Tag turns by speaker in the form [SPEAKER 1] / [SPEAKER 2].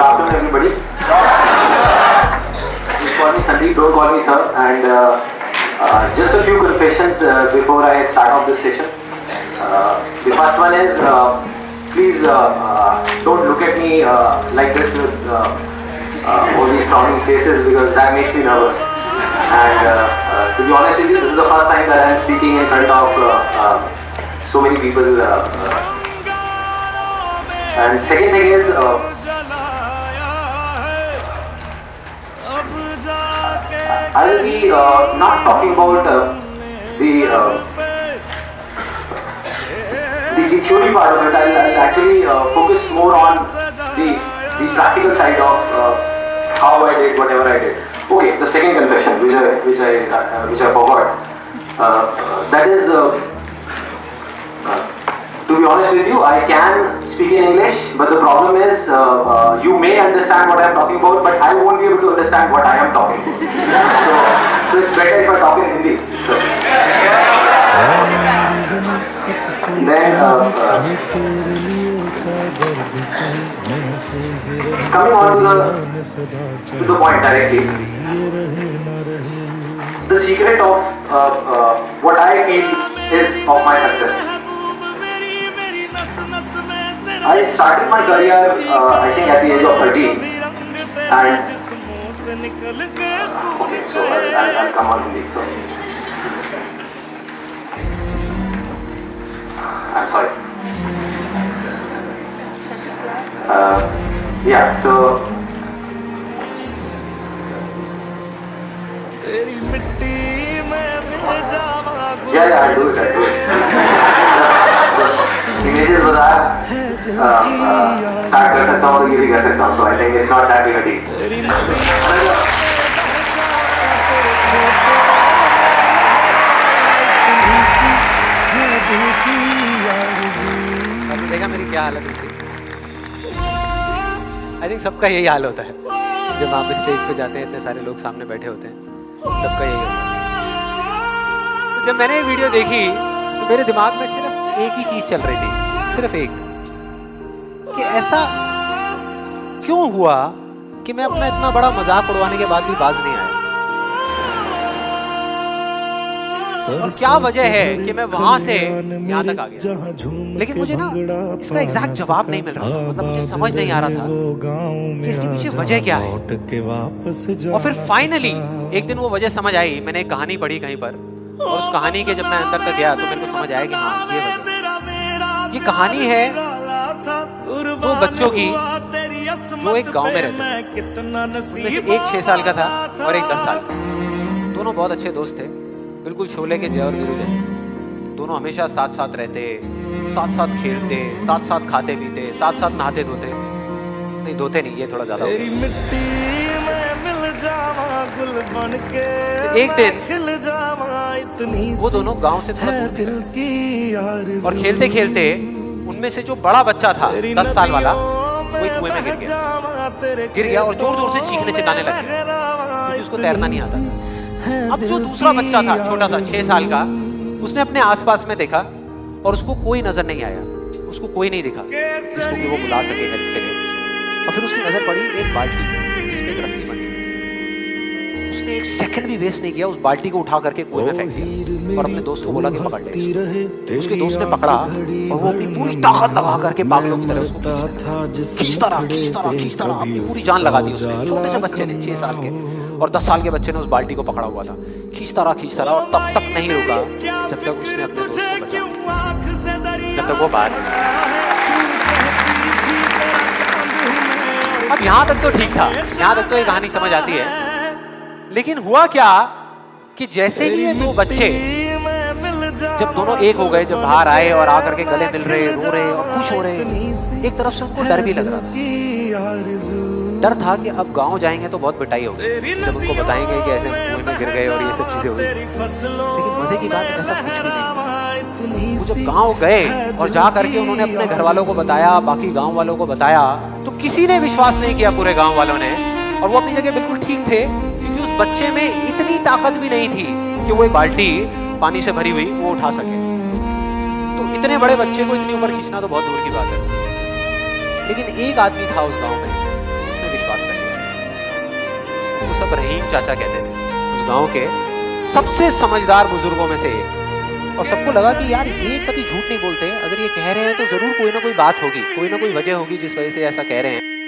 [SPEAKER 1] Good afternoon, everybody. Just call me Sandeep, don't call me sir. And just a few confessions before I start off this session. The first one is, please don't look at me like this with all these frowning faces, because that makes me nervous. And to be honest with you, this is the first time that I am speaking in front of so many people. And second thing is, I will be not talking about the theory part of it. I will actually focus more on the practical side of how I did whatever I did. Okay, the second confession, which I forgot. That is, to be honest with you, I can speak in English, but the problem is, you may understand what I am talking about, but I won't be able to understand what I am talking about. So it's better if I talk in Hindi. So. Then, coming on to the point directly, the secret of what I feel is of my success. I started my career, I think, at the age of 13, and okay, so I'll come on Hindi. So I'm sorry. Yeah, so yeah, I do it. English is start कर सकता हूँ, ये भी कर सकता हूँ. So I think it's not that big a deal.
[SPEAKER 2] देखा मेरी क्या हालत हुई थी. आई थिंक सबका यही हाल होता है जब आप स्टेज पे जाते हैं, इतने सारे लोग सामने बैठे होते हैं, सबका यही होता है. तो जब मैंने ये वीडियो देखी तो मेरे दिमाग में सिर्फ एक ही चीज चल रही थी, सिर्फ एक, कि ऐसा क्यों हुआ कि मैं अपना इतना बड़ा मजाक उड़वाने के बाद भी बाज नहीं आया, और क्या वजह है कि मैं वहां से यहाँ तक आ गया. लेकिन मुझे ना इसका एग्जैक्ट जवाब नहीं मिल रहा था. मतलब मुझे समझ नहीं आ रहा था कि इसके पीछे वजह क्या है. और फिर फाइनली एक दिन वो वजह समझ आई. मैंने एक कहानी पढ़ी कहीं पर, और उस कहानी के जब मैं अंदर तक गया तो मेरे को समझ आया कि हाँ, ये वजह. ये कहानी है दो बच्चों की जो एक गांव में रहते थे. उनमें से एक 6 साल का था और एक 10 साल का. दोनों बहुत अच्छे दोस्त थे, बिल्कुल शोले के जय और वीरू जैसे. दोनों हमेशा साथ साथ रहते, साथ साथ खेलते, साथ साथ खाते पीते, साथ साथ नहाते धोते. नहीं, धोते नहीं, ये थोड़ा ज्यादा हो गया. एक दिन वो दोनों गांव से थोड़ा दूर थे, और खेलते खेलते उनमें से जो बड़ा बच्चा था 10 साल वाला, वो एक कुएं में गिर गया और जोर जोर से चीखने चिल्लाने लगा क्योंकि उसको तैरना नहीं आता था. अब जो दूसरा बच्चा था, छोटा था, 6 साल का, उसने अपने आसपास में देखा और उसको कोई नजर नहीं आया, उसको कोई नहीं दिखा जिसको कि वो बुला सके हेल्प के लिए. और फिर उसकी नजर पड़ी एक बाल्टी जिसमें एक रस्सी बंधी. उसने एक सेकंड भी वेस्ट नहीं किया, उस बाल्टी को उठा करके कुएं में फेंक दिया और अपने दोस्त को बोला कि पकड़ ले. उसके दोस्त ने पकड़ा और वो अपनी पूरी ताकत लगा करके पागलों की तरह उसको खींचता रहा. अपनी पूरी जान लगा दी उसने. छोटे से बच्चे ने, 6 साल के, और 10 साल के बच्चे ने उस बाल्टी को पकड़ा हुआ था. खींचता रहा और तब तक नहीं रुका जब तक उसने अपने दोस्त को बचाया, जब तक वो बाहर नहीं आया. अब यहाँ तक तो ठीक था, यहाँ तक तो ये कहानी समझ आती है. लेकिन हुआ क्या कि जैसे ही ये दो बच्चे जब दोनों एक हो गए, जब बाहर आए और आकर के गले मिल रहे, रो रहे और खुश हो रहे, एक तरफ से उनको डर भी लग रहा था. डर था कि अब गांव जाएंगे तो बहुत पिटाई होगी जब उनको बताएंगे कि ऐसे कुएं में गिर गए और ये सब चीजें हुई. लेकिन मजे की बात ऐसा कुछ भी नहीं. वो जब गांव गए और जा करके उन्होंने अपने घर वालों को बताया, बाकी गांव वालों को बताया, तो किसी ने विश्वास नहीं किया, पूरे गांव वालों ने. और वो अपनी जगह बिल्कुल ठीक थे, क्योंकि उस बच्चे में इतनी ताकत भी नहीं थी कि वो एक बाल्टी पानी से भरी हुई वो उठा सके. तो इतने बड़े बच्चे को इतनी ऊपर खींचना तो बहुत दूर की बात है. लेकिन एक आदमी था उस गांव में सब रहीम चाचा कहते थे, उस गांव के सबसे समझदार बुजुर्गों में से एक। और सबको लगा कि यार ये कभी झूठ नहीं बोलते, अगर ये कह रहे हैं तो जरूर कोई ना कोई बात होगी, कोई ना कोई वजह होगी जिस वजह से ऐसा कह रहे हैं।